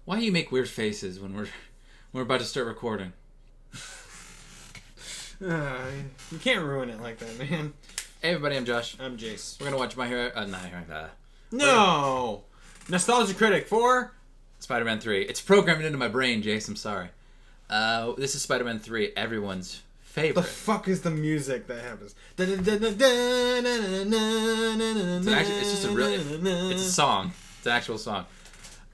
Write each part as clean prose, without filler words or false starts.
Why do you make weird faces when we're about to start recording? You can't ruin it like that, man. Hey everybody, I'm Josh. I'm Jace. We're gonna watch My Hero. No! Nostalgia Critic for Spider-Man 3. It's programmed into my brain, Jace. I'm sorry. This is Spider-Man 3. Everyone's favorite. the fuck is the music that happens? It's just a really. It's a song. It's an actual song.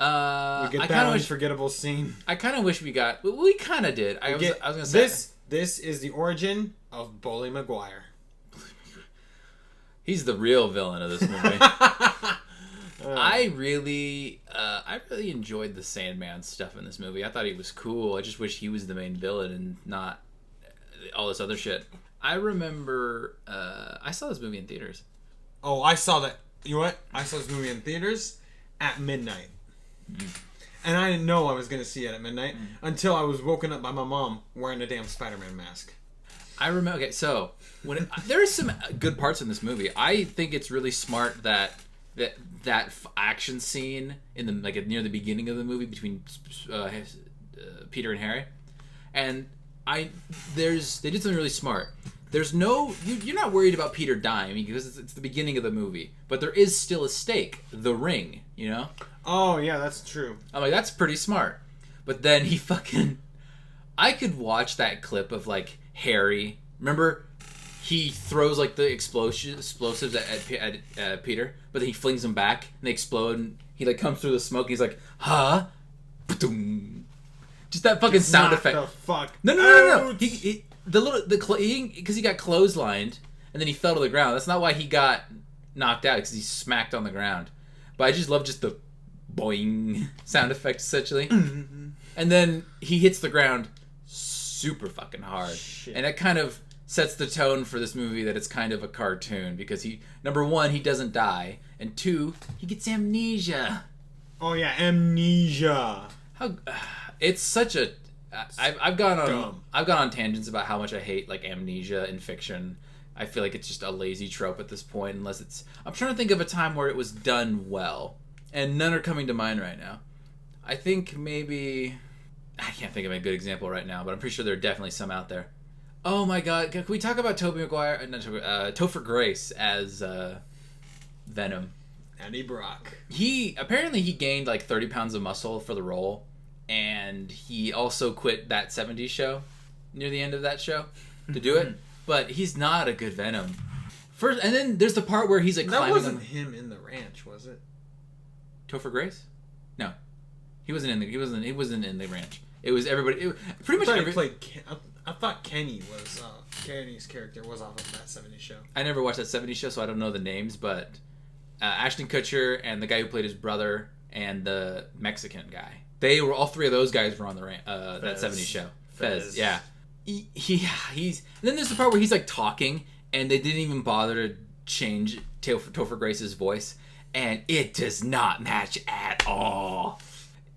We get that unforgettable scene. I kind of wish we got. We kind of did. I was gonna say this is the origin of Bully Maguire. He's the real villain of this movie. I really enjoyed the Sandman stuff in this movie. I thought he was cool. I just wish he was the main villain and not all this other shit. I remember I saw this movie in theaters. Oh, I saw that. You know what? I saw this movie in theaters at midnight. And I didn't know I was going to see it at midnight until I was woken up by my mom wearing a damn Spider-Man mask. I remember. Okay, so there are some good parts in this movie. I think it's really smart that action scene in the near the beginning of the movie between Peter and Harry, and they did something really smart. There's no you're not worried about Peter dying because it's the beginning of the movie, but there is still a stake, the ring, you know. Oh yeah, that's true. I'm like, that's pretty smart. But then I could watch that clip of Harry. Remember, he throws the explosives at Peter, but then he flings them back and they explode. And he comes through the smoke. And he's like, huh? Just that fucking sound effect. The fuck. No. Because he got clotheslined and then he fell to the ground. That's not why he got knocked out, because he smacked on the ground. But I just love the boing sound effect essentially. And then he hits the ground super fucking hard. Shit. And that kind of sets the tone for this movie that it's kind of a cartoon, because number one, he doesn't die, and two, he gets amnesia. Oh yeah, amnesia. It's such a I've gone on tangents about how much I hate amnesia in fiction. I feel like it's just a lazy trope at this point, unless it's... I'm trying to think of a time where it was done well, and none are coming to mind right now. I think maybe... I can't think of a good example right now, but I'm pretty sure there are definitely some out there. Oh my god, can we talk about Topher Grace as Venom? Eddie Brock. Apparently he gained 30 pounds of muscle for the role, and he also quit that 70s show near the end of that show to do it. But he's not a good Venom. First, and then there's the part where he's climbing. That wasn't him in the ranch, was it? Topher Grace? No, he wasn't in the ranch. It was everybody. Pretty much everybody. I thought Kenny's character was off of that 70s show. I never watched that 70s show, so I don't know the names. But Ashton Kutcher and the guy who played his brother and the Mexican guy, all three of those guys were on that 70s show. Fez, yeah. He's and then there's the part where he's talking, and they didn't even bother to change Topher Grace's voice, and it does not match at all.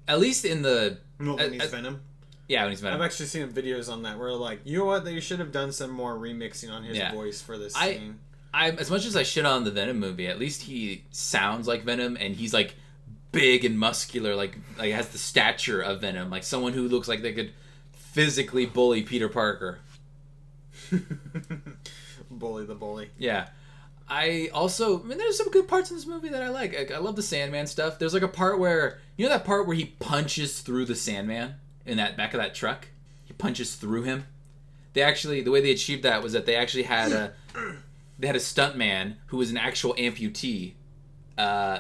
At least in the when he's Venom. Yeah, when he's Venom. I've actually seen videos on that where you know what, they should have done some more remixing on his voice for this scene. As much as I shit on the Venom movie, at least he sounds like Venom, and he's big and muscular, has the stature of Venom, someone who looks like they could physically bully Peter Parker. Bully the bully. Yeah. There's some good parts in this movie that I like. I love the Sandman stuff. There's a part where, that part where he punches through the Sandman in that back of that truck? He punches through him. The way they achieved that was that they actually had a stuntman who was an actual amputee.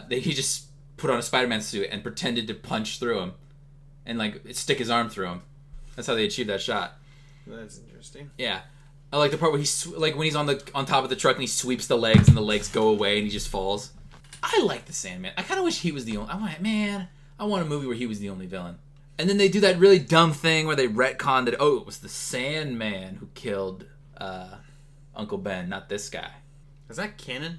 He just put on a Spider-Man suit and pretended to punch through him and stick his arm through him. That's how they achieved that shot. That's interesting. Yeah. I like the part where when he's on top of the truck and he sweeps the legs and the legs go away and he just falls. I like the Sandman. I kind of wish he was the only... I want a movie where he was the only villain. And then they do that really dumb thing where they retcon that, it was the Sandman who killed Uncle Ben, not this guy. Is that canon?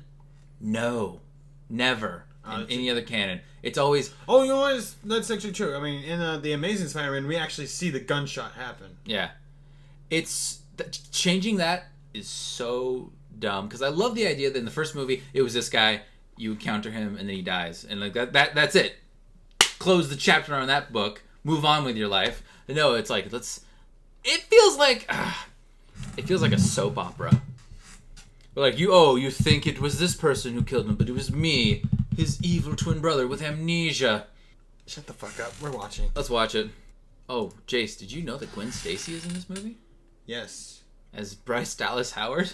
No. Never. In any other canon. It's always... Oh, you know what? That's actually true. I mean, in The Amazing Spider-Man, we actually see the gunshot happen. Yeah. Changing that is so dumb, because I love the idea that in the first movie, it was this guy, you encounter him, and then he dies. And that's it. close the chapter on that book, move on with your life. No, it's like, it feels like a soap opera. Like, you think it was this person who killed him, but it was me, his evil twin brother with amnesia. Shut the fuck up. We're watching. Let's watch it. Oh, Jace, did you know that Gwen Stacy is in this movie? Yes. As Bryce Dallas Howard?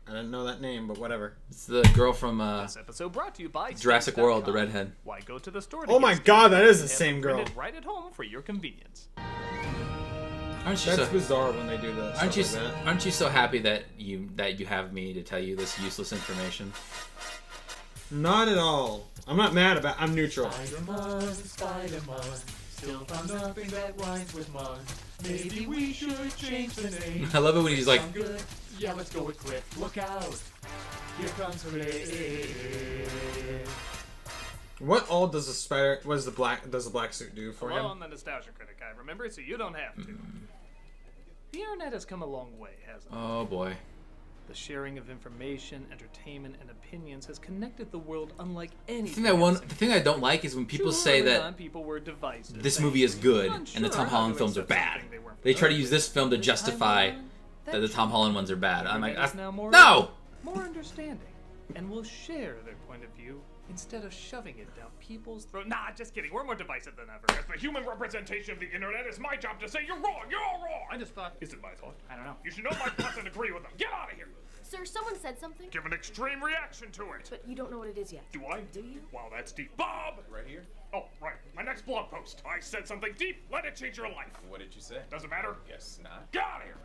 I didn't know that name, but whatever. It's the girl from This episode brought to you by Jurassic World, the redhead. Why go to the store to Oh my god, that is the Have same it girl. printed right at home for your convenience. Aren't you That's so, bizarre when they do that. aren't you so happy that you have me to tell you this useless information? Not at all. I'm not mad about. I'm neutral. Spider-Man, Spider-Man, still found nothing that rhymes with mud. Maybe we should change the name. I love it when he's like, Sound good? Yeah, let's go with Cliff. Look out! Here comes Critic. What all does the spider? What does the black suit do for Hello, him? I'm the Nostalgia Critic. I remember, so you don't have to. The internet has come a long way, hasn't it? oh boy. The sharing of information, entertainment, and opinions has connected the world unlike anything. The thing I don't like is when people say that people were divisive. this movie is good and the Unsure Tom how Holland to films are accept bad. something they weren't They try to familiar use this film to justify that the Tom Holland ones are bad. I'm like, Internet is now more no! more understanding, and will share their point of view instead of shoving it down people's throat. Nah, just kidding. We're more divisive than ever. As the human representation of the internet, it's my job to say you're wrong. You're all wrong. I just thought. Is it my thought? I don't know. You should know my thoughts and agree with them. Get out of here. Sir, someone said something, Give an extreme reaction to it. but you don't know what it is yet. Do I? Do you? Wow, that's deep. Bob! Right here? Oh, right. My next blog post. I said something deep. Let it change your life. What did you say? Doesn't matter. Guess not. Get out of here.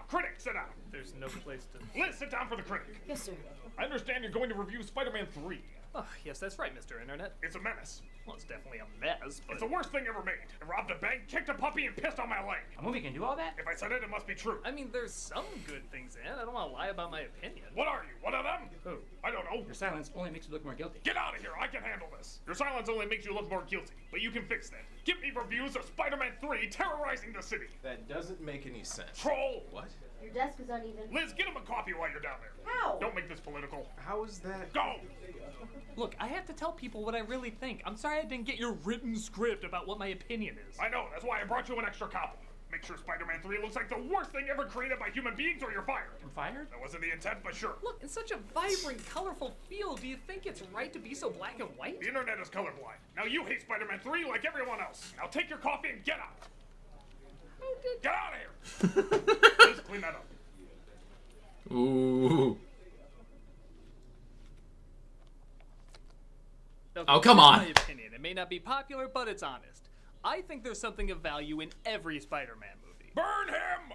Critic, sit down. There's no place to. Liz, sit down for the critic. Yes, sir. I understand you're going to review Spider-Man 3. Oh, yes, that's right, Mr. Internet. It's a menace. Well, it's definitely a mess, but It's the worst thing ever made. It robbed a bank, kicked a puppy, and pissed on my leg. a movie can do all that. If I said it, it must be true. I mean, there's some good things in it. I don't want to lie about my opinion. What are you? One of them? Who? I don't know. Your silence only makes you look more guilty. Get out of here! I can handle this. Your silence only makes you look more guilty, but you can fix that. Give me reviews of Spider-Man 3 terrorizing the city. That doesn't make any sense. Troll! What? Your desk is uneven. Liz, get him a coffee while you're down there. How? Don't make this political. How is that? Go! Look, I have to tell people what I really think. I'm sorry I didn't get your written script about what my opinion is. I know, that's why I brought you an extra copy. Make sure Spider-Man 3 looks like the worst thing ever created by human beings or you're fired. I'm fired? That wasn't the intent, but sure. Look, in such a vibrant, colorful field, do you think it's right to be so black and white? The internet is colorblind. Now you hate Spider-Man 3 like everyone else. Now take your coffee and get out. Get out of here! Liz, clean that up. Ooh. Okay, Oh, come here's on. My opinion. It may not be popular, but it's honest. I think there's something of value in every Spider-Man movie. Burn him!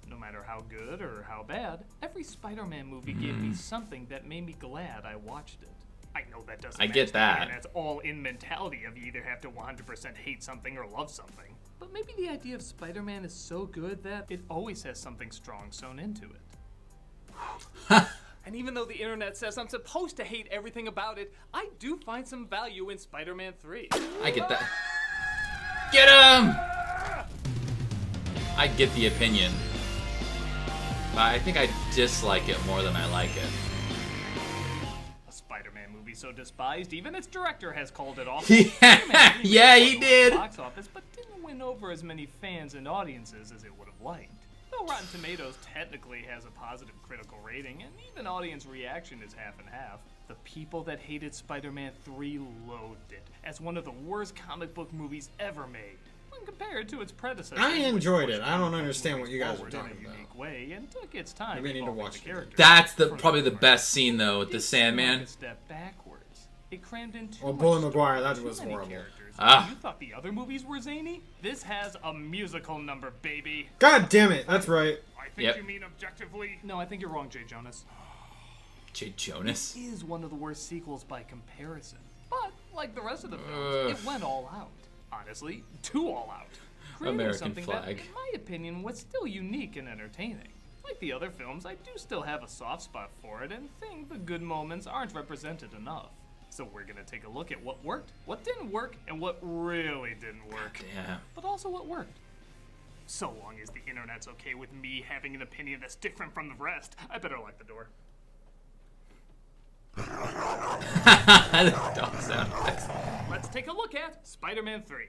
No matter how good or how bad, every Spider-Man movie gave me something that made me glad I watched it. I know that doesn't I match get the that. internet's all-in mentality of you either have to 100% hate something or love something. But maybe the idea of Spider-Man is so good that it always has something strong sewn into it. And even though the internet says I'm supposed to hate everything about it, I do find some value in Spider-Man 3. I get that. Get him! I get the opinion. But I think I dislike it more than I like it. A Spider-Man movie so despised, even its director has called it off. Yeah, Spider-Man 3 yeah, made he it did. Box office, but didn't win over as many fans and audiences as it would have liked. Though Rotten Tomatoes technically has a positive critical rating, and even audience reaction is half and half, the people that hated Spider-Man 3 loathed it as one of the worst comic book movies ever made, when compared to its predecessor. I enjoyed which it. I don't pushed understand what you guys are forward in talking a about. unique way and took its time. Maybe I need to evolving watch the it again. characters. That's the For probably the most best scene though with it the seemed like Sandman. a step backwards. It crammed in too Well, much Bully story, Maguire, that too was many horrible. characters. Ah. You thought the other movies were zany? This has a musical number, baby. God damn it! That's right. I think Yep. you mean objectively. No, I think you're wrong, Jay Jonas. Jay Jonas. It is one of the worst sequels by comparison. But, like the rest of the films, it went all out. Honestly, too all out. Creating American something flag. that, in my opinion, was still unique and entertaining. Like the other films, I do still have a soft spot for it and think the good moments aren't represented enough. So we're gonna take a look at what worked, what didn't work, and what really didn't work. Yeah. But also what worked. So long as the internet's okay with me having an opinion that's different from the rest, I better lock the door. Dog sound effects. Let's take a look at Spider-Man 3.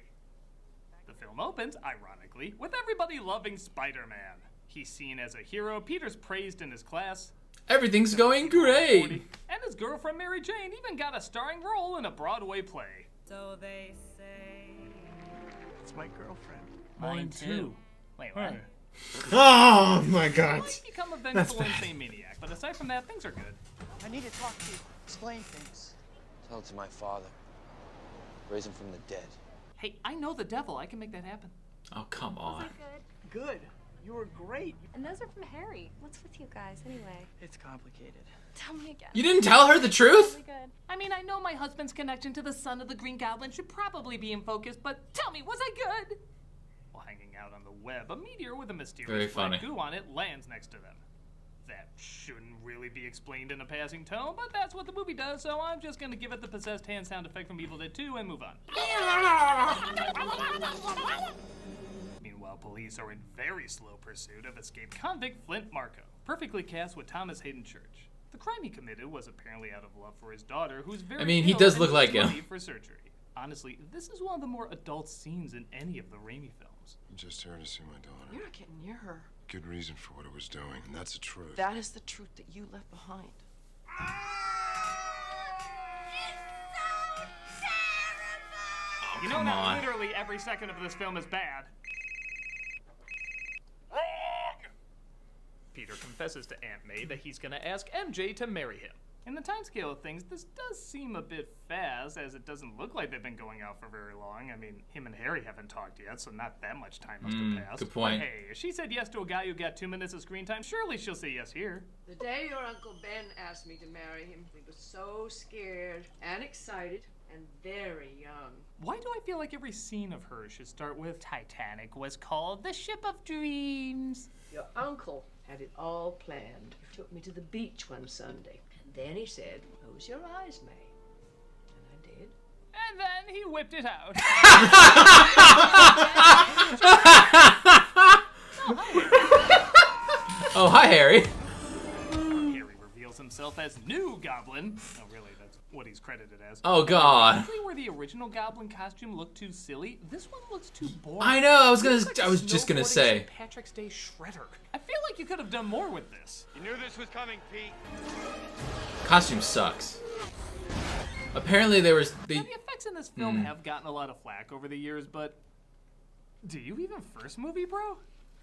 The film opens, ironically, with everybody loving Spider-Man. He's seen as a hero, Peter's praised in his class, Everything's going great. and his girlfriend Mary Jane even got a starring role in a Broadway play. So they say. It's my girlfriend. Mine too. Wait, what? Oh my god. Might become a vengeful insane maniac, but aside from that, things are good. I need to talk to you. Explain things. Tell it to my father. Raise him from the dead. Hey, I know the devil. I can make that happen. Oh, come on. Good. You were great. And those are from Harry. What's with you guys anyway? It's complicated. Tell me again. You didn't tell her the truth? Really good. I mean, I know my husband's connection to the son of the Green Goblin should probably be in focus, but tell me, was I good? While hanging out on the web, a meteor with a Very mysterious funny. black goo on it lands next to them. That shouldn't really be explained in a passing tone, but that's what the movie does, so I'm just gonna give it the possessed hand sound effect from Evil Dead 2 and move on. Meanwhile, police are in very slow pursuit of escaped convict Flint Marco, perfectly cast with Thomas Hayden Church. The crime he committed was apparently out of love for his daughter, who's very I mean, he ill does and look like needs him. money for surgery. Honestly, this is one of the more adult scenes in any of the Raimi films. I'm just here to see my daughter. You're not getting near her. Good reason for what I was doing, and that's the truth. That is the truth that you left behind. Oh, You know come that on. literally every second of this film is bad. Wrong! Peter confesses to Aunt May that he's gonna ask MJ to marry him. In the timescale of things, this does seem a bit fast, as it doesn't look like they've been going out for very long. I mean, him and Harry haven't talked yet, so not that much time must have passed. good point. But hey, if she said yes to a guy who got 2 minutes of screen time, surely she'll say yes here. The day your Uncle Ben asked me to marry him, we were so scared and excited and very young. Why do I feel like every scene of hers should start with Titanic was called the Ship of Dreams? Your uncle had it all planned. He took me to the beach one Sunday. And then he said, "Close your eyes, May." And I did. And then he whipped it out. Oh, hi, Harry. Harry reveals himself as New Goblin. Oh, really? That's what he's credited as. Oh, God. Actually, where the original Goblin costume looked too silly, this one looks too boring. I know. I was Looks just gonna snowboarding say. St. Patrick's Day Shredder. I feel like you could have done more with this. You knew this was coming, Pete. Costume sucks. Apparently, there was Now, the effects in this film have gotten a lot of flack over the years, but do you even first movie, bro?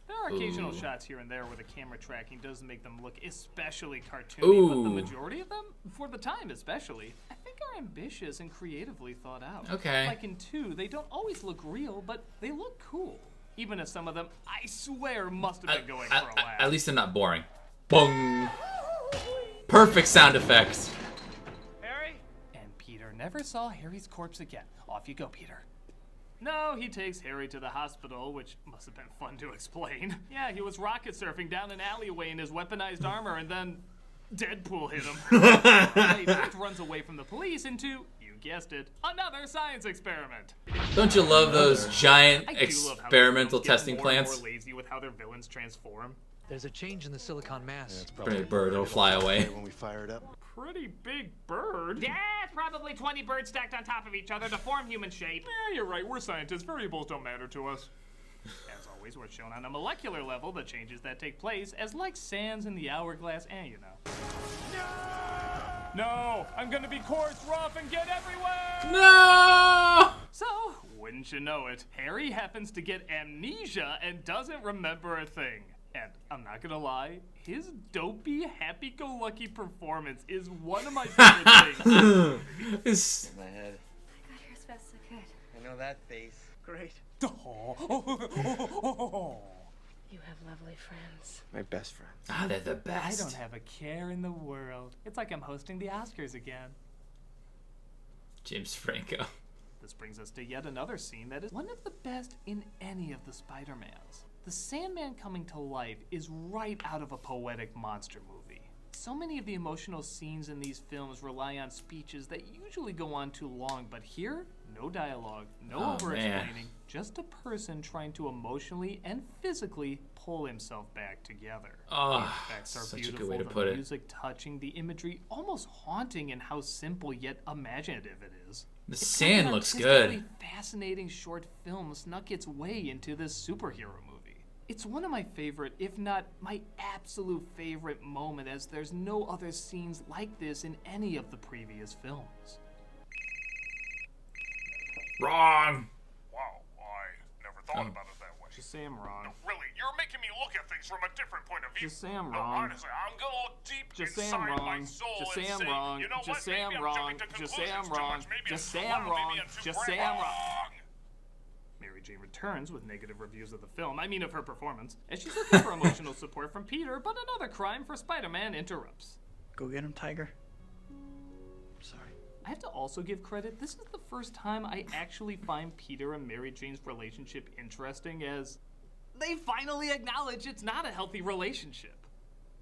There are occasional Ooh. shots here and there where the camera tracking does make them look especially cartoony, but the Ooh. majority of them, for the time especially, I think are ambitious and creatively thought out. Okay. Like in 2, they don't always look real, but they look cool. Even if some of them, I swear, must have been going for a laugh. At least they're not boring. Boom. Perfect sound effects. Harry? And Peter never saw Harry's corpse again. Off you go, Peter. No, he takes Harry to the hospital, which must have been fun to explain. Yeah, he was rocket surfing down an alleyway in his weaponized armor, and then Deadpool hit him. He first runs away from the police into, you guessed it, another science experiment. Don't you love those giant I do love how these experimental films get testing more and plants? more lazy with how their villains transform. There's a change in the silicon mass. Pretty bird will fly away. When we fire it up. Pretty big bird. Yeah, it's probably 20 birds stacked on top of each other to form human shape. Yeah, you're right. We're scientists. Variables don't matter to us. As always, we're shown on a molecular level the changes that take place as like sands in the hourglass, and you know. No! I'm gonna be coarse, rough, and get everywhere! No! So, wouldn't you know it, Harry happens to get amnesia and doesn't remember a thing. And I'm not gonna lie, his dopey, happy-go-lucky performance is one of my favorite things. It's- In my head. God, yours feels so good. I know that face. Great. You have lovely friends. My best friend. Ah, they're the I best. don't have a care in the world. It's like I'm hosting the Oscars again. James Franco. This brings us to yet another scene that is one of the best in any of the Spider-Mans. The Sandman coming to life is right out of a poetic monster movie. So many of the emotional scenes in these films rely on speeches that usually go on too long, but here, no dialogue, no over-explaining, just a person trying to emotionally and physically pull himself back together. Oh, the effects are such beautiful, a good way to the put it. music touching, the imagery almost haunting in how simple yet imaginative it is. The It's sand like an looks good. artistically fascinating short film snuck its way into this superhero movie. It's one of my favorite, if not my absolute favorite moment, as there's no other scenes like this in any of the previous films. Wrong. Wow, I never thought about it that way. Just say I'm wrong. No, really, you're making me look at things from a different point of view. Just say I'm No, wrong. honestly, I'm gonna look deep Just say inside I'm my wrong. soul Just and say I'm say, wrong. you know Just what? say I'm Maybe wrong. jumping to Just say I'm conclusions too wrong. much. Maybe Just I'm say too I'm loud. wrong. Maybe I'm too Just bright. say I'm wrong. Mary Jane returns with negative reviews of the film, I mean of her performance, as she's looking for emotional support from Peter, but another crime for Spider-Man interrupts. Go get him, Tiger. Sorry. I have to also give credit, this is the first time I actually find Peter and Mary Jane's relationship interesting, as they finally acknowledge it's not a healthy relationship.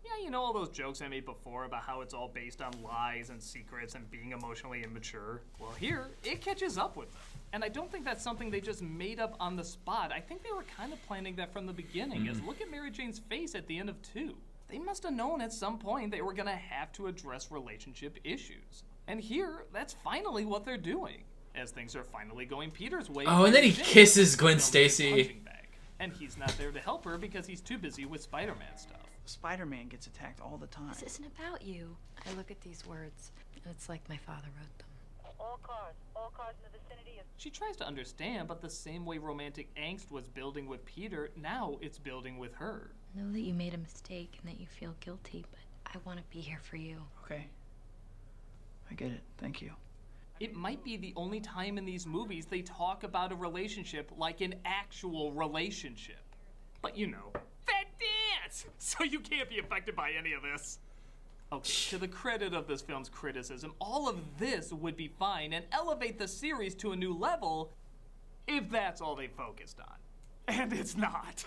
Yeah, you know all those jokes I made before about how it's all based on lies and secrets and being emotionally immature? Well, here, it catches up with them. And I don't think that's something they just made up on the spot. I think they were kind of planning that from the beginning, as look at Mary Jane's face at the end of 2. They must have known at some point they were gonna have to address relationship issues. And here, that's finally what they're doing. As things are finally going Peter's way. Oh, and then he Mary Jane kisses Gwen becomes a Stacy. punching bag. And he's not there to help her because he's too busy with Spider-Man stuff. Spider-Man gets attacked all the time. This isn't about you. I look at these words, and it's like my father wrote them. All cars in the vicinity of... She tries to understand, but the same way romantic angst was building with Peter, now it's building with her. I know that you made a mistake and that you feel guilty, but I want to be here for you. Okay. I get it. Thank you. It might be the only time in these movies they talk about a relationship like an actual relationship. But you know, that dance! So you can't be affected by any of this. Okay, to the credit of this film's criticism, all of this would be fine and elevate the series to a new level if that's all they focused on. And it's not.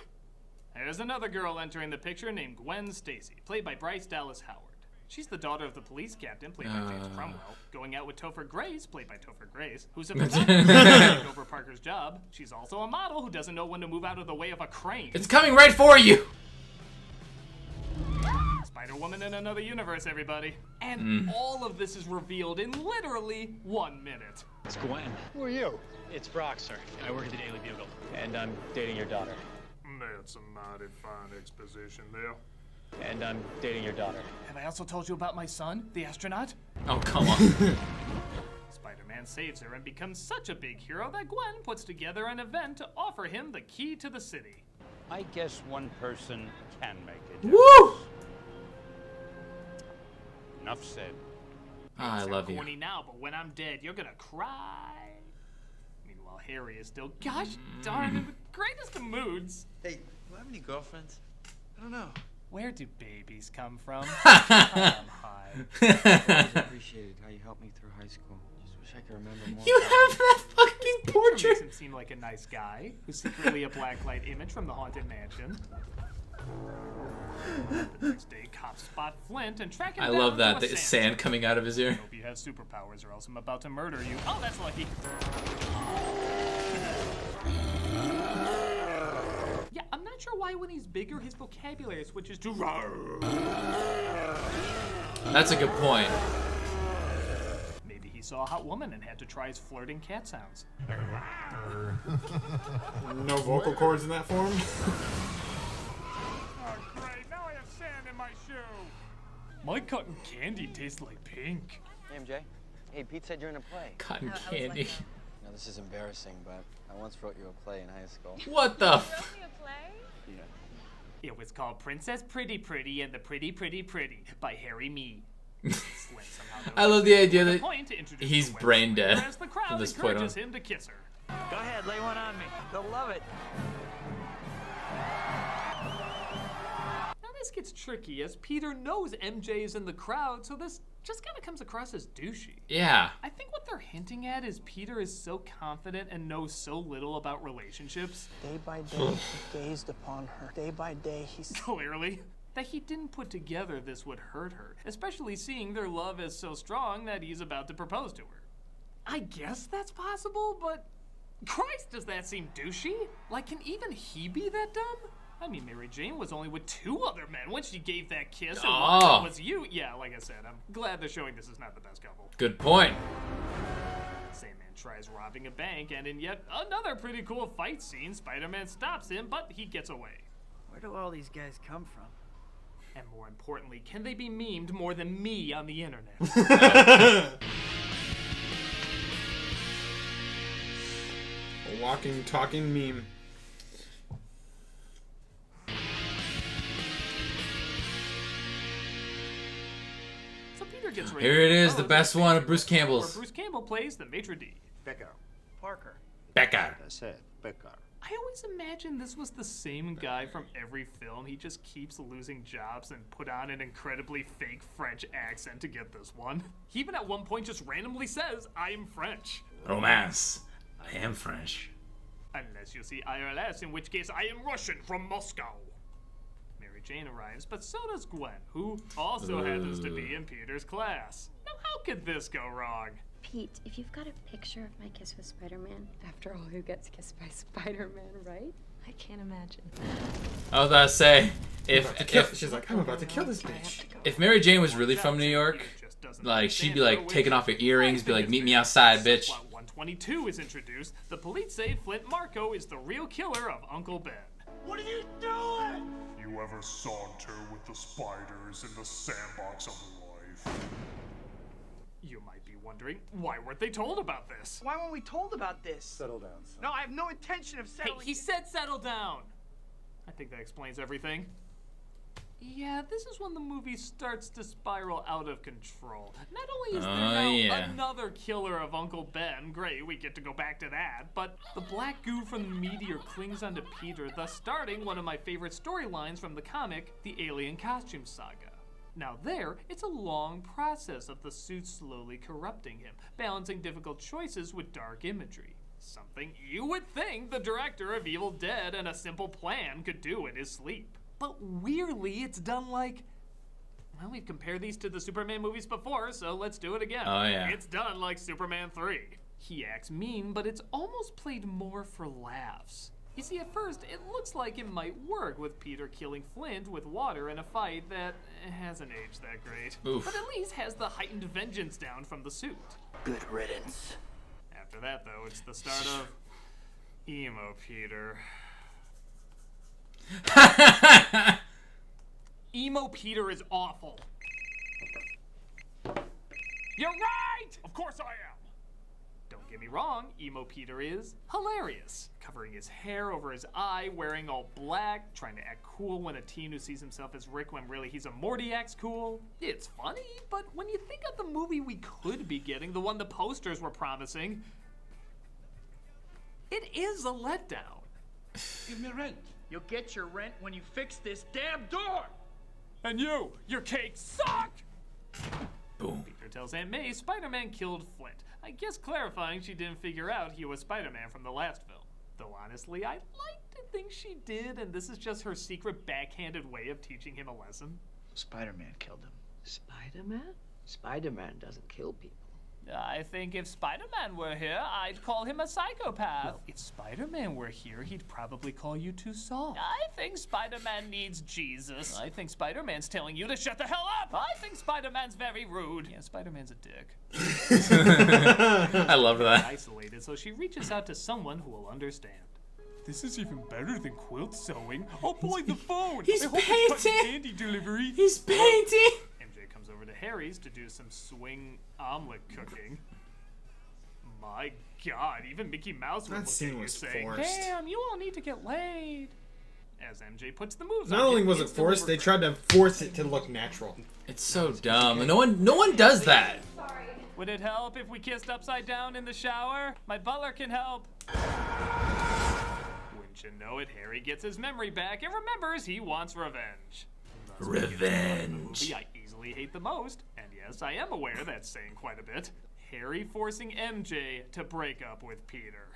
There's another girl entering the picture named Gwen Stacy, played by Bryce Dallas Howard. She's the daughter of the police captain, played by James Cromwell, going out with Topher Grace, played by Topher Grace, who's a photographer to take over Parker's job. She's also a model who doesn't know when to move out of the way of a crane. It's coming right for you. Spider-Woman in another universe, everybody. And all of this is revealed in literally 1 minute. It's Gwen. Who are you? It's Brock, sir. I work at the Daily Bugle. And I'm dating your daughter. That's a mighty fine exposition there. And I'm dating your daughter. Have I also told you about my son, the astronaut? Oh, come on. Spider-Man saves her and becomes such a big hero that Gwen puts together an event to offer him the key to the city. I guess one person can make a difference. Woo! Enough said. I love you. Corny now, but when I'm dead, you're gonna cry. Meanwhile, Harry is still, gosh darn, in the greatest of moods. Hey, do I have any girlfriends? I don't know. Where do babies come from? I'm high. I always appreciated how you helped me through high school. Just wish I could remember more. You have that fucking portrait. Makes him seem like a nice guy who's secretly a blacklight image from the haunted mansion. The next day, cops spot Flint and track him I down love that. to a The sand coming out of his ear. Hope you have superpowers, or else I'm about to murder you. Oh, that's lucky. Yeah, I'm not sure why when he's bigger, his vocabulary switches to rawr. That's a good point. Maybe he saw a hot woman and had to try his flirting cat sounds. No vocal cords in that form? Oh, great. Now I have sand in my shoe. My cotton candy tastes like pink. Hey, MJ. Hey, Pete said you're in a play. Cotton candy. Now, this is embarrassing, but I once wrote you a play in high school. What the f? Yeah. It was called Princess Pretty Pretty and the Pretty Pretty Pretty by Harry Mee. I love the idea that Point to introduce he's the brain dead whereas the crowd from this point on. encourages him to kiss her. Go ahead, lay one on me. They'll love it. Now this gets tricky as Peter knows MJ is in the crowd, so this just kind of comes across as douchey. Yeah. I think what they're hinting at is Peter is so confident and knows so little about relationships. Day by day, he gazed upon her. Day by day, he... Clearly. that he didn't put together this would hurt her, especially seeing their love is so strong that he's about to propose to her. I guess that's possible, but Christ, does that seem douchey? Like, can even he be that dumb? I mean, Mary Jane was only with 2 other men when she gave that kiss, and one of them was you. Yeah, like I said, I'm glad they're showing this is not the best couple. Good point. Sandman tries robbing a bank, and in yet another pretty cool fight scene, Spider-Man stops him, but he gets away. Where do all these guys come from? And more importantly, can they be memed more than me on the internet? A walking, talking meme. So Peter gets ready. Here it is, the best one of Bruce Campbell's. Where Bruce Campbell plays the maitre d'. Becker. Parker. Becker. I said Becker. I always imagined this was the same guy from every film. He just keeps losing jobs and put on an incredibly fake French accent to get this one. He even at one point just randomly says, I am French. Romance. I am French. Unless you see IRS, in which case I am Russian from Moscow. Mary Jane arrives, but so does Gwen, who also happens to be in Peter's class. Now how could this go wrong? Pete, if you've got a picture of my kiss with Spider-Man, after all, who gets kissed by Spider-Man, right? I can't imagine. I was about to say, if she's like, I'm about to kill this bitch. If Mary Jane was really from New York, like she'd be like taking off her earrings, be like, meet me outside, bitch. Plot 122 is introduced. The police say Flint Marko is the real killer of Uncle Ben. What are you doing? You ever saunter with the spiders in the sandbox of life? You might be wondering, why weren't they told about this? Why weren't we told about this? Settle down, son. No, I have no intention of settling. Hey, he said settle down. I think that explains everything. Yeah, this is when the movie starts to spiral out of control. Not only is there now another killer of Uncle Ben, great, we get to go back to that, but the black goo from the meteor clings onto Peter, thus starting one of my favorite storylines from the comic, the Alien Costume Saga. Now there, it's a long process of the suit slowly corrupting him, balancing difficult choices with dark imagery. Something you would think the director of Evil Dead and A Simple Plan could do in his sleep. But weirdly, it's done like... Well, we've compared these to the Superman movies before, so let's do it again. Oh, yeah. It's done like Superman 3. He acts mean, but it's almost played more for laughs. You see, at first, it looks like it might work with Peter killing Flint with water in a fight that hasn't aged that great. Oof. But at least has the heightened vengeance down from the suit. Good riddance. After that, though, it's the start of Emo Peter. Emo Peter is awful. You're right! Of course I am! Don't get me wrong, Emo Peter is hilarious. Covering his hair over his eye, wearing all black, trying to act cool when a teen who sees himself as Rick when really he's a Morty acts cool. It's funny, but when you think of the movie we could be getting, the one the posters were promising, it is a letdown. Give me rent. You'll get your rent when you fix this damn door! And you, your cakes suck! Boom. Peter tells Aunt May Spider-Man killed Flint. I guess clarifying she didn't figure out he was Spider-Man from the last film. Though honestly, I'd like to think she did, and this is just her secret backhanded way of teaching him a lesson. Spider-Man killed him. Spider-Man? Spider-Man doesn't kill people. I think if Spider-Man were here, I'd call him a psychopath. Well, if Spider-Man were here, he'd probably call you too soft. I think Spider-Man needs Jesus. I think Spider-Man's telling you to shut the hell up. I think Spider-Man's very rude. Yeah, Spider-Man's a dick. I love that. Isolated, so she reaches out to someone who will understand. This is even better than quilt sewing. Oh boy, the phone! He's I hope painting! it's cutting candy delivery. He's painting! MJ comes over to Harry's to do some swing omelet cooking. My God, even Mickey Mouse would That look scene at you was saying, forced. "Damn, you all need to get laid." As MJ puts the moves Not on only him, was it instantly forced, they tried to force it to look natural. It's so dumb. No one does that. Would it help if we kissed upside down in the shower? My butler can help. Wouldn't you know it, Harry gets his memory back and remembers he wants revenge. Thus, when he gets to the part of the movie I easily hate the most, and yes, I am aware that's saying quite a bit. Harry forcing MJ to break up with Peter.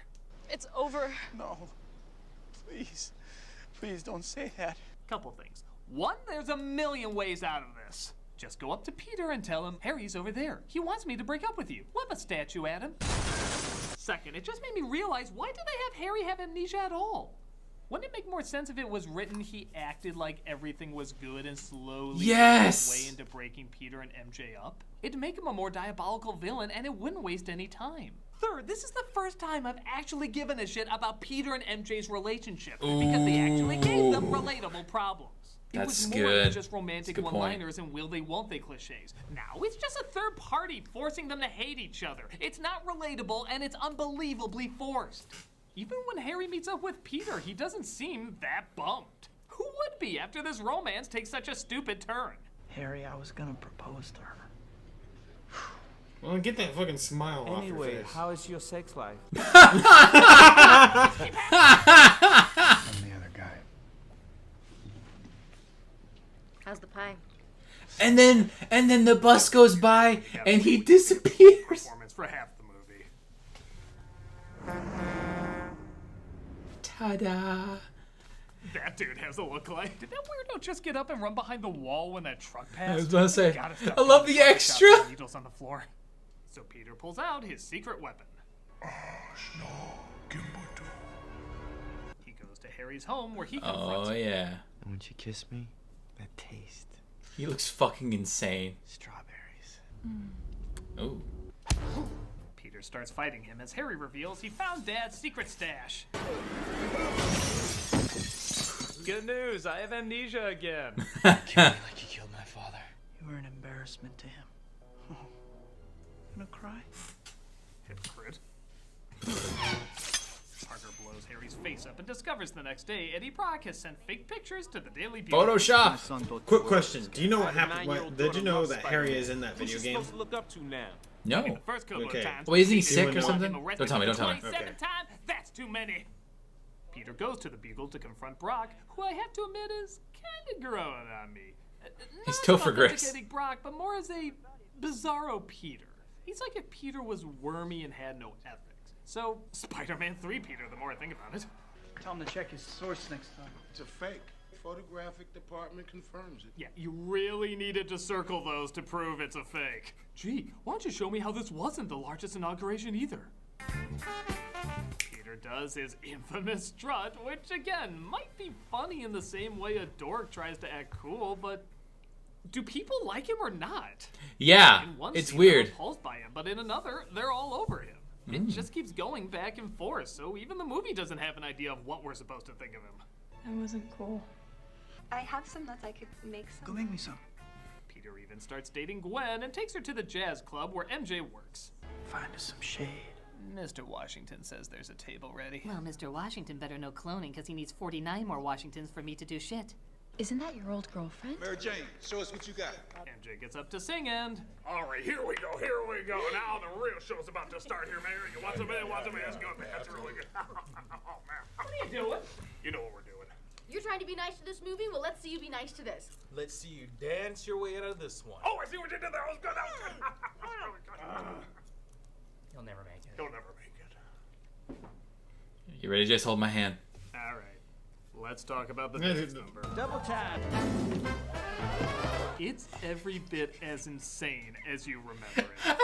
It's over. No. Please. Please don't say that. Couple things. One, there's a million ways out of this. Just go up to Peter and tell him, Harry's over there. He wants me to break up with you. Whip a statue at him. Second, it just made me realize, why do they have Harry have amnesia at all? Wouldn't it make more sense if it was written he acted like everything was good and slowly worked his way into breaking Peter and MJ up? It'd make him a more diabolical villain and it wouldn't waste any time. Third, this is the first time I've actually given a shit about Peter and MJ's relationship because they actually gave them relatable problems. It was more than just romantic one-liners and will they, won't they cliches. Now it's just a third party forcing them to hate each other. It's not relatable and it's unbelievably forced. Even when Harry meets up with Peter, he doesn't seem that bummed. Who would be after this romance takes such a stupid turn? Harry, I was gonna propose to her. Well, get that fucking smile off your Anyway, face. how is your sex life? I'm the other guy. How's the pie? And then the bus goes by and he disappears. Performance for half the movie. Ta-da. That dude has a look like. Did that weirdo just get up and run behind the wall when that truck passed? I was gonna say, Gotta stop I love doing the truck extra. shots with needles on the floor. So Peter pulls out his secret weapon. He goes to Harry's home where he confronts Oh, him. yeah. And when you kiss me, that taste. He looks fucking insane. Strawberries. Oh. Peter starts fighting him as Harry reveals he found Dad's secret stash. Good news, I have amnesia again. Kill me like you killed my father. You were an embarrassment to him. Oh. Gonna cry? Hypocrite. Parker blows Harry's face up and discovers the next day Eddie Brock has sent fake pictures to the Daily Bugle. Photoshop. Quick question. Do you know what happened? Did you know that Harry is in that video game? Look up to now. No. The first couple of times, Wait, isn't he Peter sick or was something? arrested Don't tell me, for don't tell me. 27 times. That's too many. Peter goes to the Bugle to confront Brock, who I have to admit is kind of growing on me. He's Not Topher as Grace. authentic Brock, but more as a bizarro Peter. He's like if Peter was wormy and had no ethics. So, Spider-Man 3 Peter, the more I think about it. Tell him to check his source next time. It's a fake. Photographic department confirms it. Yeah, you really needed to circle those to prove it's a fake. Gee, why don't you show me how this wasn't the largest inauguration either? Peter does his infamous strut, which again, might be funny in the same way a dork tries to act cool, but do people like him or not? Yeah, In one it's scene, weird. they're repulsed by him, but in another, they're all over him. It just keeps going back and forth, so even the movie doesn't have an idea of what we're supposed to think of him. That wasn't cool. I have some nuts. I could make some. Go make me some. Peter even starts dating Gwen and takes her to the jazz club where MJ works. Find us some shade. Mr. Washington says there's a table ready. Well, Mr. Washington better know cloning because he needs 49 more Washingtons for me to do shit. Isn't that your old girlfriend? Mary Jane, show us what you got. MJ gets up to sing and... All right, here we go. Now the real show's about to start here, Mary. You want some? That's good, man. That's really good. Oh, man. What are you doing? You know what we're doing. You're trying to be nice to this movie? Well, let's see you be nice to this. Let's see you dance your way out of this one. Oh, I see what you did there. That was good. That was good. You'll never make it. You'll never make it. You ready, Jace? Hold my hand. All right. Let's talk about the dance number. Double tap. It's every bit as insane as you remember it.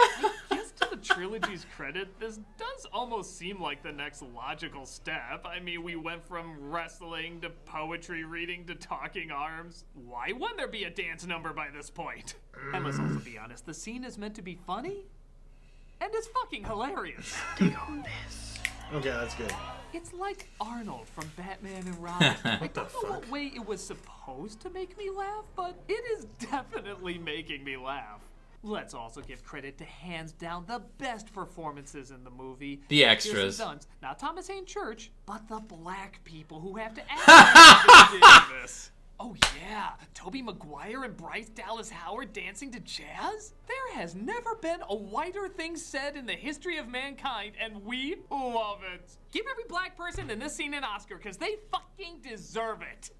I guess to the trilogy's credit, this does almost seem like the next logical step. I mean, we went from wrestling to poetry reading to talking arms. Why wouldn't there be a dance number by this point? And let's also be honest, the scene is meant to be funny, and it's fucking hilarious. Take on this. Okay, that's good. It's like Arnold from Batman and Robin. I don't know what way it was supposed to make me laugh, but it is definitely making me laugh. Let's also give credit to hands down the best performances in the movie. The extras. Kirsten Dunst, not Thomas Hayne Church, but the black people who have to act in this. Oh yeah, Tobey Maguire and Bryce Dallas Howard dancing to jazz? There has never been a whiter thing said in the history of mankind, and we love it. Give every black person in this scene an Oscar, because they fucking deserve it.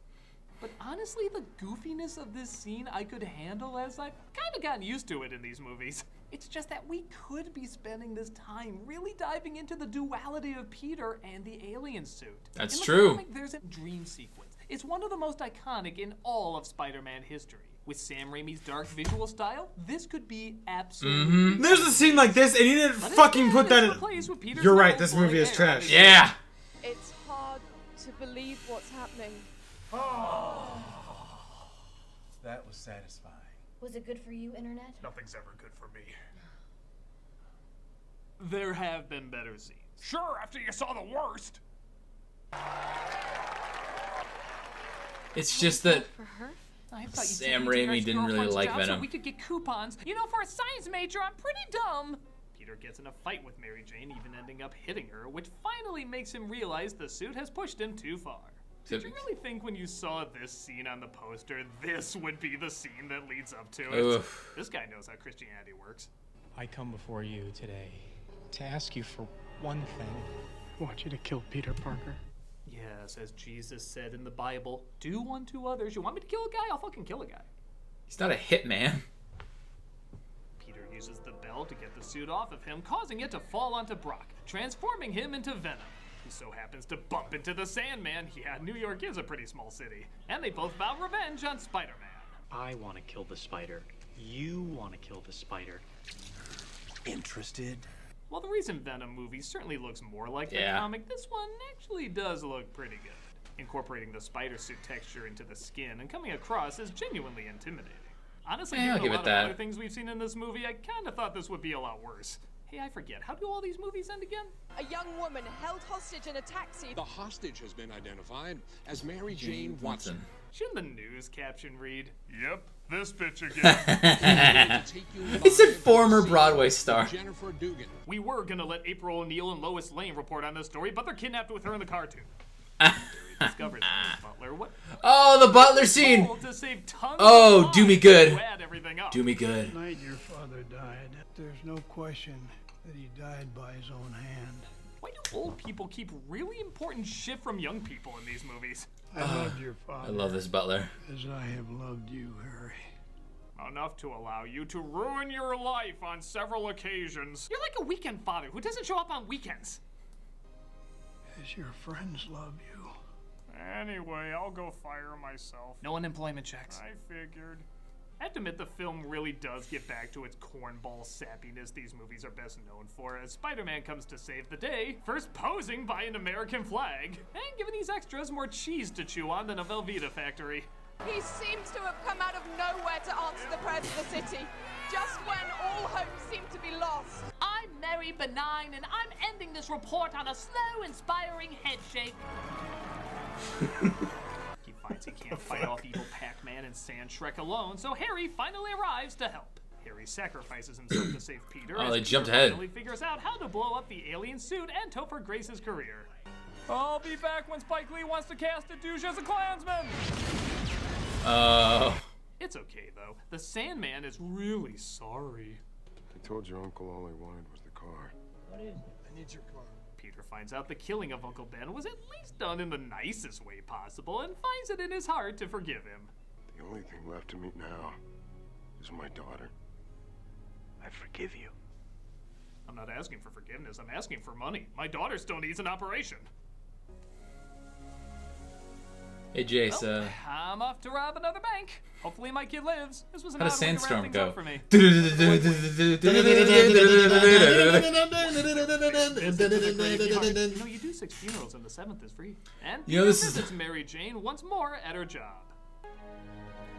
But honestly, the goofiness of this scene I could handle as I've kind of gotten used to it in these movies. It's just that we could be spending this time really diving into the duality of Peter and the alien suit. That's in the true. comic, there's a dream sequence. It's one of the most iconic in all of Spider-Man history. With Sam Raimi's dark visual style, this could be absolutely... There's a scene like this, and you didn't fucking put that in. You're right, this movie is trash. Yeah. It's hard to believe what's happening. That was satisfying. Was it good for you, Internet? Nothing's ever good for me. There have been better scenes. Sure, after you saw the worst. It's just that For her? I thought you'd Sam take me to your Raimi didn't really ex-girlfriend's like job so Venom. we could get coupons. You know, for a science major, I'm pretty dumb. Peter gets in a fight with Mary Jane, even ending up hitting her, which finally makes him realize the suit has pushed him too far. Did you really think when you saw this scene on the poster, this would be the scene that leads up to it? Oof. This guy knows how Christianity works. I come before you today to ask you for one thing. I want you to kill Peter Parker. Yes, as Jesus said in the Bible, do unto others. You want me to kill a guy? I'll fucking kill a guy. he's not a hitman. Peter uses the bell to get the suit off of him, causing it to fall onto Brock, transforming him into Venom, who so happens to bump into the Sandman. Yeah, New York is a pretty small city. And they both vow revenge on Spider-Man. I want to kill the spider. You want to kill the spider. Interested? While the recent Venom movie certainly looks more like the Yeah. comic, this one actually does look pretty good, incorporating the spider suit texture into the skin and coming across as genuinely intimidating. Honestly, Yeah, I'll given give a it lot of that. other things we've seen in this movie, I kind of thought this would be a lot worse. Hey, I forget, how do all these movies end again? A young woman held hostage in a taxi. The hostage has been identified as Mary Jane Watson. Shouldn't the news caption read, "Yep, this bitch again"? It's a former Broadway star. Jennifer Dugan. We were gonna let April O'Neil and Lois Lane report on this story, but they're kidnapped with her in the car too. Discovers Butler. What? Oh, the Butler scene. To save tons Oh, of do me time good. to add everything up. Do me good. The night your father died, there's no question that he died by his own hand. Why do old people keep really important shit from young people in these movies? I loved your father. I love this Butler. As I have loved you, Harry. Enough to allow you to ruin your life on several occasions. You're like a weekend father who doesn't show up on weekends. As your friends love you. Anyway, I'll go fire myself. No unemployment checks. I figured. I have to admit, the film really does get back to its cornball sappiness these movies are best known for, as Spider-Man comes to save the day, first posing by an American flag, and giving these extras more cheese to chew on than a Velveeta factory. He seems to have come out of nowhere to answer the prayers of the city, just when all hope seemed to be lost. I'm Mary Benign, and I'm ending this report on a slow, inspiring head shake. He finds he can't fight off evil Pac-Man and Sand Shrek alone, so Harry finally arrives to help. Harry sacrifices himself to save Peter. Oh, as they Peter jumped ahead. finally figures out how to blow up the alien suit and Topher Grace's career. I'll be back when Spike Lee wants to cast a douche as a Klansman. It's okay though. The Sandman is really sorry. I told your uncle all I wanted was the car. What is it? I need your car. Peter finds out the killing of Uncle Ben was at least done in the nicest way possible and finds it in his heart to forgive him. The only thing left to me now is my daughter. I forgive you. I'm not asking for forgiveness, I'm asking for money. My daughter still needs an operation. Hey, Jace, Well, I'm off to rob another bank. Hopefully my kid lives. This was an how odd does way to wrap Sandstorm things go? up for me. You know, you do 6 funerals and the 7th is free. And You know, Peter this is- visits Mary Jane once more at her job.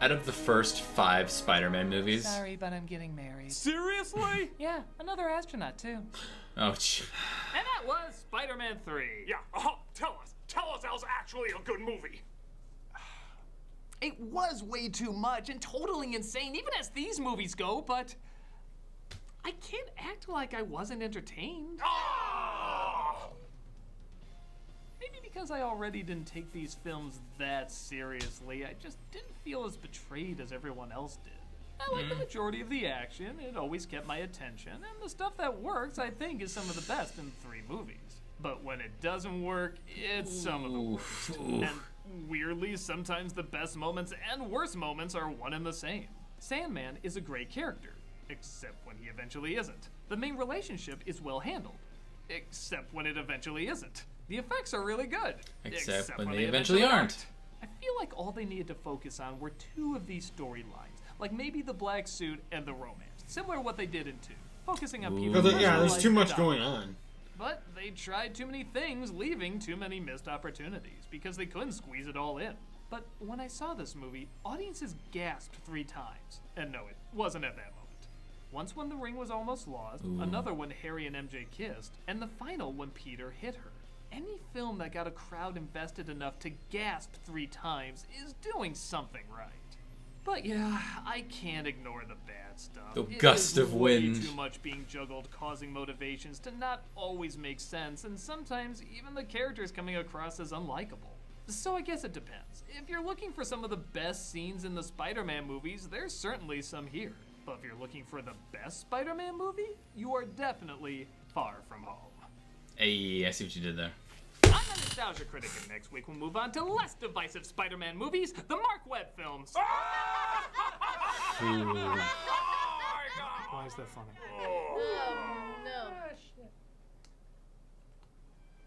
Out of the first 5 Spider-Man movies. Sorry, but I'm getting married. Seriously? Yeah, another astronaut, too. Oh, And that was Spider-Man 3. Yeah, tell us that was actually a good movie. It was way too much and totally insane, even as these movies go, but I can't act like I wasn't entertained. Maybe because I already didn't take these films that seriously, I just didn't feel as betrayed as everyone else did. I like the majority of the action, it always kept my attention, and the stuff that works, I think, is some of the best in 3 movies. But when it doesn't work, it's some of the worst. And weirdly, sometimes the best moments and worst moments are one and the same. Sandman is a great character, except when he eventually isn't. The main relationship is well handled, except when it eventually isn't. The effects are really good, Except when they eventually aren't. I feel feel like all they needed to focus on were 2 of these storylines, like maybe the black suit and the romance, similar to what they did in 2, focusing on Peter's Yeah, there's life too much and going on. But they tried too many things, leaving too many missed opportunities, because they couldn't squeeze it all in. But when I saw this movie, audiences gasped 3 times. And no, it wasn't at that moment. Once when the ring was almost lost, another when Harry and MJ kissed, and the final when Peter hit her. Any film that got a crowd invested enough to gasp 3 times is doing something right. But yeah, I can't ignore the bad stuff. The gust of wind. Too much being juggled, causing motivations to not always make sense, and sometimes even the characters coming across as unlikable. So I guess it depends. If you're looking for some of the best scenes in the Spider-Man movies, there's certainly some here. But if you're looking for the best Spider-Man movie, you are definitely Far From Home. Hey, I see what you did there. I'm a Nostalgia Critic, and next week we'll move on to less divisive Spider-Man movies, the Mark Webb films. Why is that funny? Oh, no.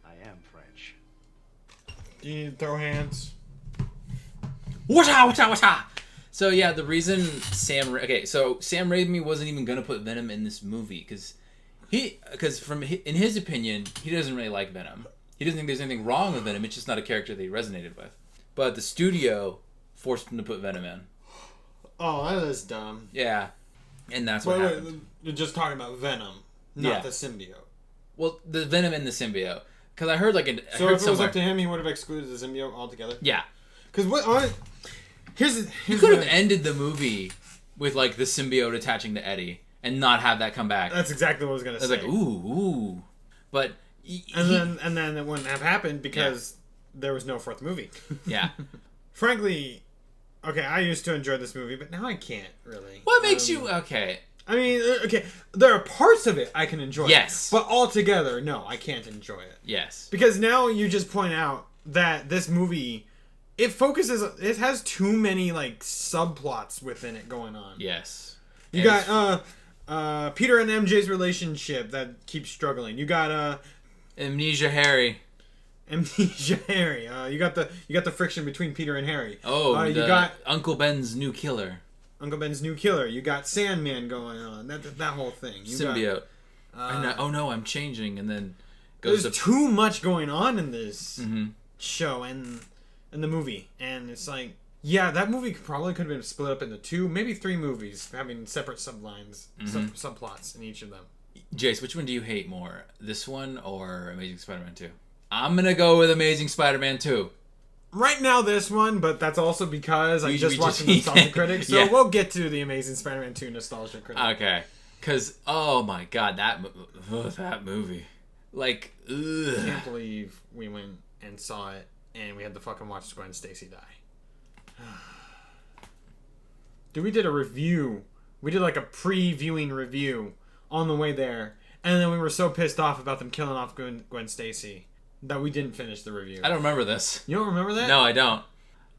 I am French. Do you need to throw hands? Washa! So yeah, the reason Sam Raimi wasn't even gonna put Venom in this movie because in his opinion, he doesn't really like Venom. He doesn't think there's anything wrong with Venom. It's just not a character that he resonated with. But the studio forced him to put Venom in. Oh, that is dumb. Yeah, and that's what happened. Wait, you're just talking about Venom, not the symbiote. Well, the Venom and the symbiote. Because I heard if it was up to him, he would have excluded the symbiote altogether. Yeah. Because you could have ended the movie with like the symbiote attaching to Eddie and not have that come back. That's exactly what I was gonna say. Like ooh, but and then it wouldn't have happened because there was no 4th movie. Yeah. Frankly, okay, I used to enjoy this movie, but now I can't really. What makes you okay? I mean, okay, there are parts of it I can enjoy. Yes. But altogether, no, I can't enjoy it. Yes. Because now you just point out that this movie, it has too many, like, subplots within it going on. Yes. You got, Peter and MJ's relationship that keeps struggling. You got, Amnesia Harry. You got the friction between Peter and Harry. Oh, you got Uncle Ben's new killer. You got Sandman going on. That whole thing. Symbiote. Oh no, I'm changing, and then there's too much going on in this show and in the movie, and it's like, yeah, that movie probably could have been split up into 2, maybe 3 movies, having separate sublines, subplots in each of them. Jace, which one do you hate more, this one or Amazing Spider-Man 2? I'm gonna go with Amazing Spider-Man 2. Right now, this one, but that's also because I just watched the Nostalgia Critic, so we'll get to the Amazing Spider-Man 2 Nostalgia Critic. Okay. Because, oh my god, that movie. Like, ugh. I can't believe we went and saw it, and we had to fucking watch Gwen Stacy die. Dude, we did a review. We did like a pre-viewing review on the way there, and then we were so pissed off about them killing off Gwen Stacy that we didn't finish the review. I don't remember this. You don't remember that? No, I don't.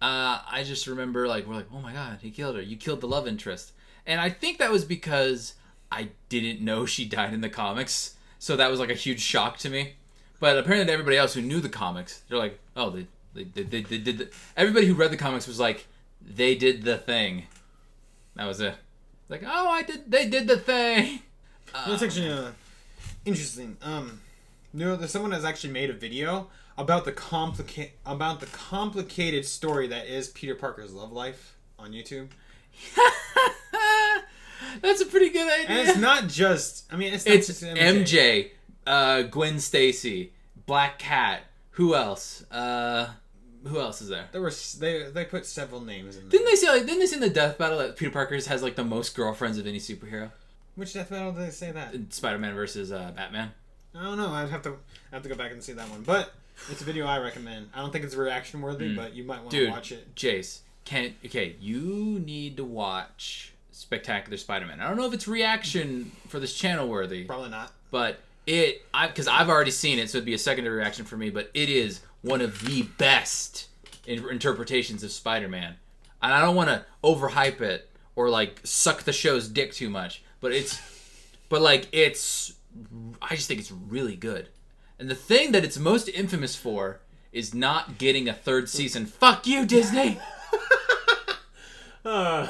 I just remember, like, we're like, oh my god, he killed her. You killed the love interest. And I think that was because I didn't know she died in the comics. So that was like a huge shock to me. But apparently to everybody else who knew the comics, they're like, oh, they did the... Everybody who read the comics was like, they did the thing. That was it. Like, oh, they did the thing. That's actually interesting. There's someone that's actually made a video about the complicated story that is Peter Parker's love life on YouTube. That's a pretty good idea. And it's not just... I mean, it's not just MJ, Gwen Stacy, Black Cat. Who else? Who else is there? They put several names in there. Didn't they say in the death battle that Peter Parker has like the most girlfriends of any superhero? Which death battle did they say that? Spider-Man versus Batman. I don't know. I'd have to go back and see that one. But it's a video I recommend. I don't think it's reaction worthy, but you might want to watch it. Jace, you need to watch Spectacular Spider-Man. I don't know if it's reaction for this channel worthy. Probably not. But because I've already seen it, so it'd be a secondary reaction for me. But it is one of the best interpretations of Spider-Man, and I don't want to overhype it or like suck the show's dick too much. But I just think it's really good. And the thing that it's most infamous for is not getting a third season. Fuck you, Disney! You want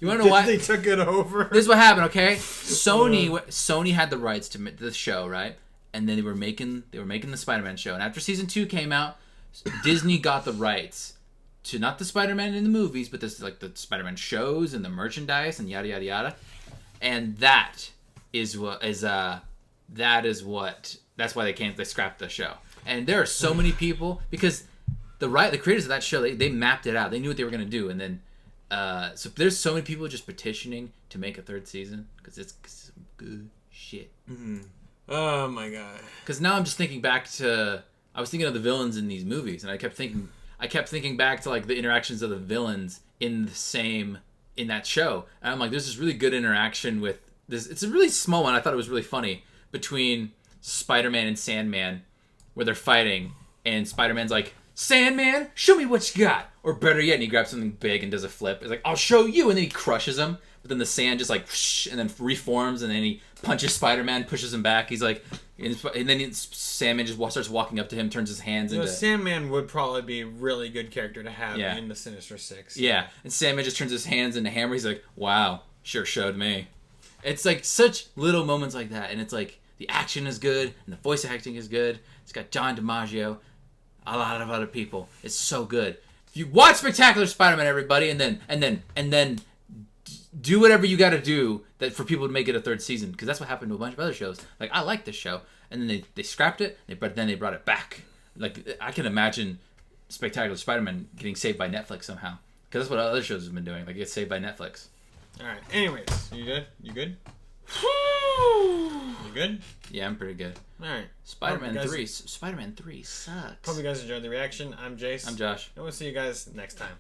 to know why? They took it over. This is what happened, okay? Sony had the rights to the show, right? And then they were making the Spider-Man show. And after season 2 came out, Disney got the rights to not the Spider-Man in the movies, but this like the Spider-Man shows and the merchandise and yada yada yada. And that's why they scrapped the show. And there are so many people because the creators of that show they mapped it out. They knew what they were gonna do, and then so there's so many people just petitioning to make a third season because it's some good shit. Mm-hmm. Oh my god! Because now I'm just thinking back to I was thinking of the villains in these movies, and I kept thinking back to like the interactions of the villains in that show, and I'm like, there's this really good interaction with this. It's a really small one. I thought it was really funny between Spider-Man and Sandman, where they're fighting, and Spider-Man's like, Sandman, show me what you got. Or better yet, and he grabs something big and does a flip. It's like, I'll show you. And then he crushes him. But then the sand just like, whoosh, and then reforms. And then he punches Spider-Man, pushes him back. He's like, and then Sandman just starts walking up to him, turns his hands into... Sandman would probably be a really good character to have in the Sinister Six. Yeah. And Sandman just turns his hands into hammer. He's like, wow, sure showed me. It's like such little moments like that. And it's like, the action is good. And the voice acting is good. It's got John DiMaggio. A lot of other people. It's so good. If you watch Spectacular Spider-Man, everybody, and then do whatever you got to do that for people to make it a third season, because that's what happened to a bunch of other shows. Like, I like this show, and then they scrapped it, but then they brought it back. Like, I can imagine Spectacular Spider-Man getting saved by Netflix somehow, because that's what other shows have been doing. Like, get saved by Netflix. All right. Anyways, you good? You good? Yeah, I'm pretty good. All right. Spider-Man 3 sucks. Hope you guys enjoyed the reaction. I'm Jace. I'm Josh. And we'll see you guys next time.